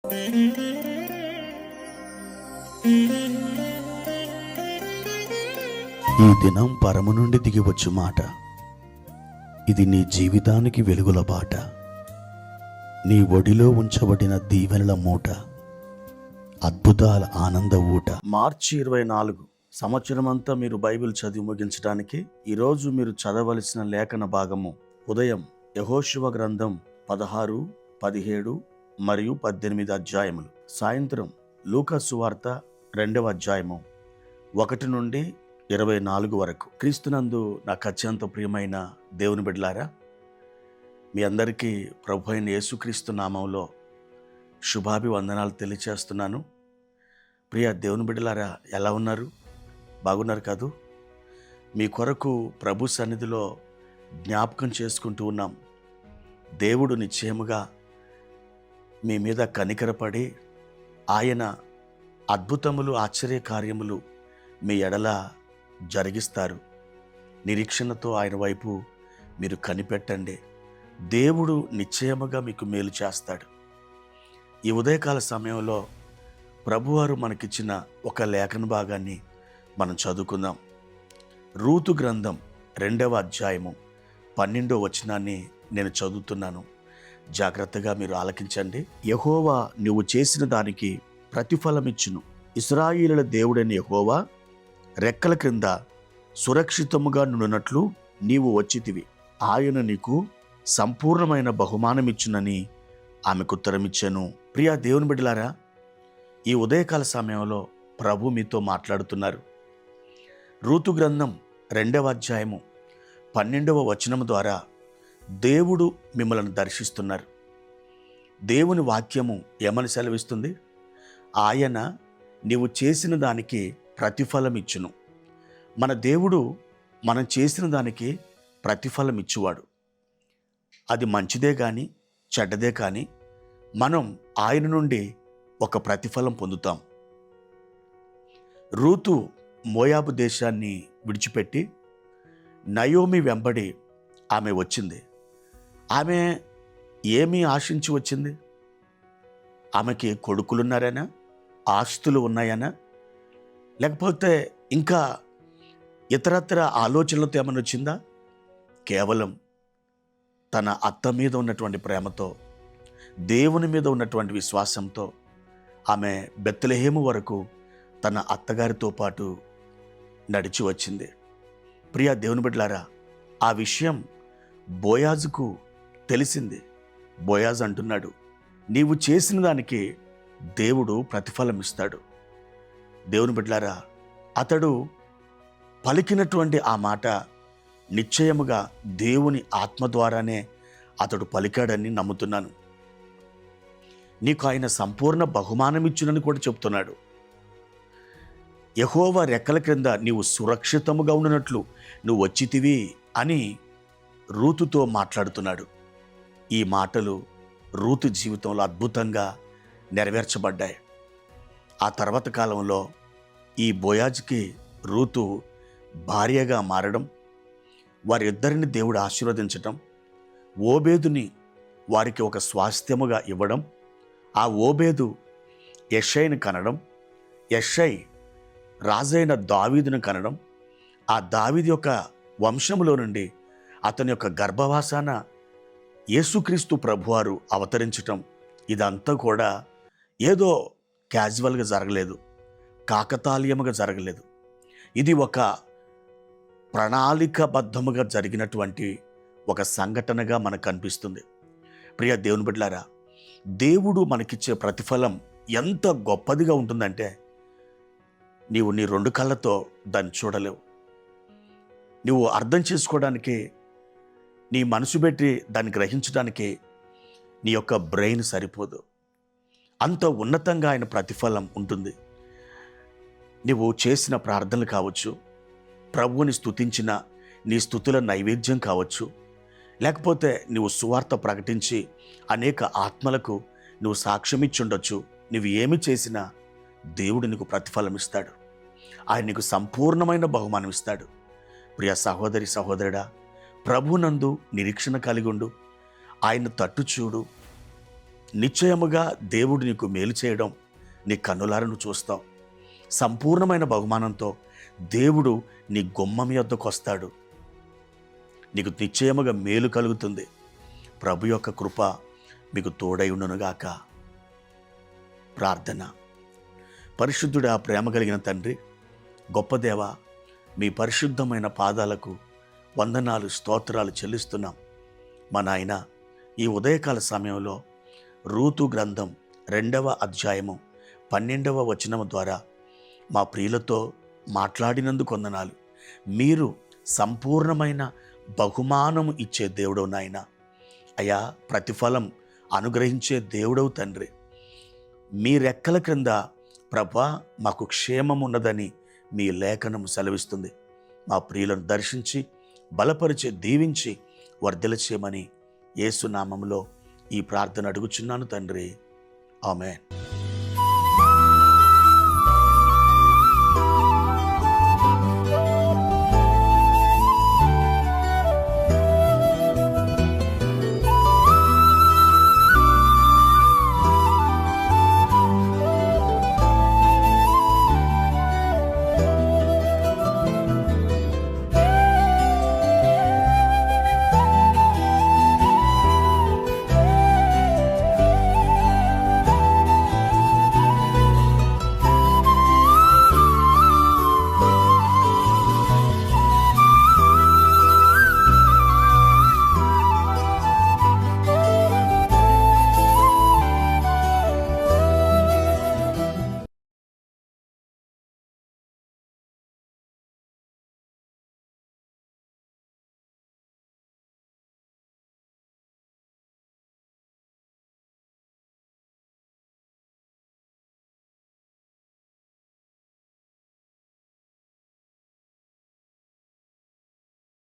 ఈ దినం పరము నుండి దిగివచ్చు మాట, ఇది నీ జీవితానికి వెలుగుల బాట, నీ ఒడిలో ఉంచబడిన దీవెనల మూట, అద్భుతాల ఆనంద ఊట. మార్చి 24 సంవత్సరమంతా మీరు బైబిల్ చదివి ముగించడానికి ఈరోజు మీరు చదవలసిన లేఖన భాగము ఉదయం యెహోషువ గ్రంథం 16, 17 మరియు 18 అధ్యాయములు, సాయంత్రం లూకా సువార్త 2వ అధ్యాయము 1 నుండి 24 వరకు. క్రీస్తునందు నాకు అత్యంత ప్రియమైన దేవుని బిడ్డలారా, మీ అందరికీ ప్రభు అయిన యేసుక్రీస్తు నామంలో శుభాభివందనాలు తెలియచేస్తున్నాను. ప్రియ దేవుని బిడ్డలారా, ఎలా ఉన్నారు? బాగున్నారు కాదు? మీ కొరకు ప్రభు సన్నిధిలో జ్ఞాపకం చేసుకుంటూ ఉన్నాం. దేవుడు నిశ్చయముగా మీ మీద కనికరపడి ఆయన అద్భుతములు, ఆశ్చర్య కార్యములు మీ ఎడల జరిగిస్తారు. నిరీక్షణతో ఆయన వైపు మీరు కనిపెట్టండి. దేవుడు నిశ్చయముగా మీకు మేలు చేస్తాడు. ఈ ఉదయకాల సమయంలో ప్రభువారు మనకిచ్చిన ఒక లేఖన భాగాన్ని మనం చదువుకుందాం. రూతు గ్రంథం 2వ అధ్యాయము 12వ వచనాన్ని నేను చదువుతున్నాను. జాగ్రత్తగా మీరు ఆలకించండి. యెహోవా నువ్వు చేసిన దానికి ప్రతిఫలమిచ్చును. ఇశ్రాయేలుల దేవుడైన యెహోవా రెక్కల క్రింద సురక్షితముగా నుండునట్లు నీవు వచ్చితివి. ఆయన నీకు సంపూర్ణమైన బహుమానమిచ్చునని ఆమెకు ఉత్తరమిచ్చాను. ప్రియా దేవుని బిడ్డలారా, ఈ ఉదయకాల సమయంలో ప్రభు మీతో మాట్లాడుతున్నారు. రూతు గ్రంథం 2వ అధ్యాయము 12వ వచనము ద్వారా దేవుడు మిమ్మల్ని దర్శిస్తున్నారు. దేవుని వాక్యము ఏమని సెలవిస్తుంది? ఆయన నీవు చేసిన దానికి ప్రతిఫలం ఇచ్చును. మన దేవుడు మనం చేసిన దానికి ప్రతిఫలం ఇచ్చువాడు. అది మంచిదే కానీ చెడ్డదే కానీ మనం ఆయన నుండి ఒక ప్రతిఫలం పొందుతాం. రూతు మోయాబు దేశాన్ని విడిచిపెట్టి నయోమి వెంబడి ఆమె వచ్చింది. ఆమె ఏమీ ఆశించి వచ్చింది? ఆమెకి కొడుకులున్నారనా, ఆస్తులు ఉన్నాయనా, లేకపోతే ఇంకా ఇతరత్ర ఆలోచనలతో ఏమైనా వచ్చిందా? కేవలం తన అత్త మీద ఉన్నటువంటి ప్రేమతో, దేవుని మీద ఉన్నటువంటి విశ్వాసంతో ఆమె బెత్లెహేము వరకు తన అత్తగారితో పాటు నడిచి వచ్చింది. ప్రియా దేవుని బిడ్డలారా, ఆ విషయం బోయాజుకు తెలిసింది. బోయాజు అంటున్నాడు, నీవు చేసిన దానికి దేవుడు ప్రతిఫలం ఇస్తాడు. దేవుని బిడ్డలారా, అతడు పలికినటువంటి ఆ మాట నిశ్చయముగా దేవుని ఆత్మ ద్వారానే అతడు పలికాడని నమ్ముతున్నాను. నీకు ఆయన సంపూర్ణ బహుమానం ఇచ్చునని కూడా చెప్తున్నాడు. యెహోవా రెక్కల క్రింద నీవు సురక్షితముగా ఉన్నట్లు నువ్వు వచ్చితివి అని రూతుతో మాట్లాడుతున్నాడు. ఈ మాటలు రూతు జీవితంలో అద్భుతంగా నెరవేర్చబడ్డాయి. ఆ తర్వాత కాలంలో ఈ బోయాజుకి రూతు భార్యగా మారడం, వారిద్దరిని దేవుడు ఆశీర్వదించటం, ఓబేదుని వారికి ఒక స్వాస్థ్యముగా ఇవ్వడం, ఆ ఓబేదు యెషైని కనడం, యెషై రాజైన దావీదును కనడం, ఆ దావీదు యొక్క వంశములో నుండి అతని యొక్క గర్భవాసాన యేసుక్రీస్తు ప్రభువారు అవతరించటం, ఇదంతా కూడా ఏదో క్యాజువల్గా జరగలేదు, కాకతాళీయముగా జరగలేదు. ఇది ఒక ప్రణాళికాబద్ధముగా జరిగినటువంటి ఒక సంఘటనగా మనకు కనిపిస్తుంది. ప్రియ దేవుని బిడ్డలారా, దేవుడు మనకిచ్చే ప్రతిఫలం ఎంత గొప్పదిగా ఉంటుందంటే నీవు నీ 2 కళ్ళతో దాన్ని చూడలేవు. నువ్వు అర్థం చేసుకోవడానికి, నీ మనసు పెట్టి దాన్ని గ్రహించడానికి నీ యొక్క బ్రెయిన్ సరిపోదు. అంత ఉన్నతంగా ఆయన ప్రతిఫలం ఉంటుంది. నువ్వు చేసిన ప్రార్థనలు కావచ్చు, ప్రభువుని స్తుతించిన నీ స్తుతుల నైవేద్యం కావచ్చు, లేకపోతే నువ్వు సువార్త ప్రకటించి అనేక ఆత్మలకు నువ్వు సాక్ష్యమిచ్చుండొచ్చు. నువ్వు ఏమి చేసినా దేవుడు నీకు ప్రతిఫలం ఇస్తాడు. ఆయన నీకు సంపూర్ణమైన బహుమానం ఇస్తాడు. ప్రియ సహోదరి సహోదరుడా, ప్రభునందు నిరీక్షణ కలిగి ఉండు. ఆయన తట్టు చూడు. నిశ్చయముగా దేవుడు నీకు మేలు చేయడం నీ కన్నులారను చూస్తావు. సంపూర్ణమైన బహుమానంతో దేవుడు నీ గుమ్మం యొద్దకు వస్తాడు. నీకు నిశ్చయముగా మేలు కలుగుతుంది. ప్రభు యొక్క కృప మీకు తోడై ఉండునుగాక. ప్రార్థన. పరిశుద్ధుడా, ప్రేమ కలిగిన తండ్రి, గొప్ప దేవ, మీ పరిశుద్ధమైన పాదాలకు వందనాలు, స్తోత్రాలు చెల్లిస్తున్నాం. మా నాయన, ఈ ఉదయకాల సమయంలో రూతు గ్రంథం 2వ అధ్యాయము 12వ వచనము ద్వారా మా ప్రియులతో మాట్లాడినందుకు వందనాలు. మీరు సంపూర్ణమైన బహుమానము ఇచ్చే దేవుడవు నాయన. అయా, ప్రతిఫలం అనుగ్రహించే దేవుడవు తండ్రి. మీ రెక్కల క్రింద ప్రభా మాకు క్షేమం ఉన్నదని మీ లేఖనం సెలవిస్తుంది. మా ప్రియులను దర్శించి బలపరిచి దీవించి వర్ధిల్ల చేయమని యేసు నామములో ఈ ప్రార్థన అడుగుచున్నాను తండ్రి. ఆమేన్.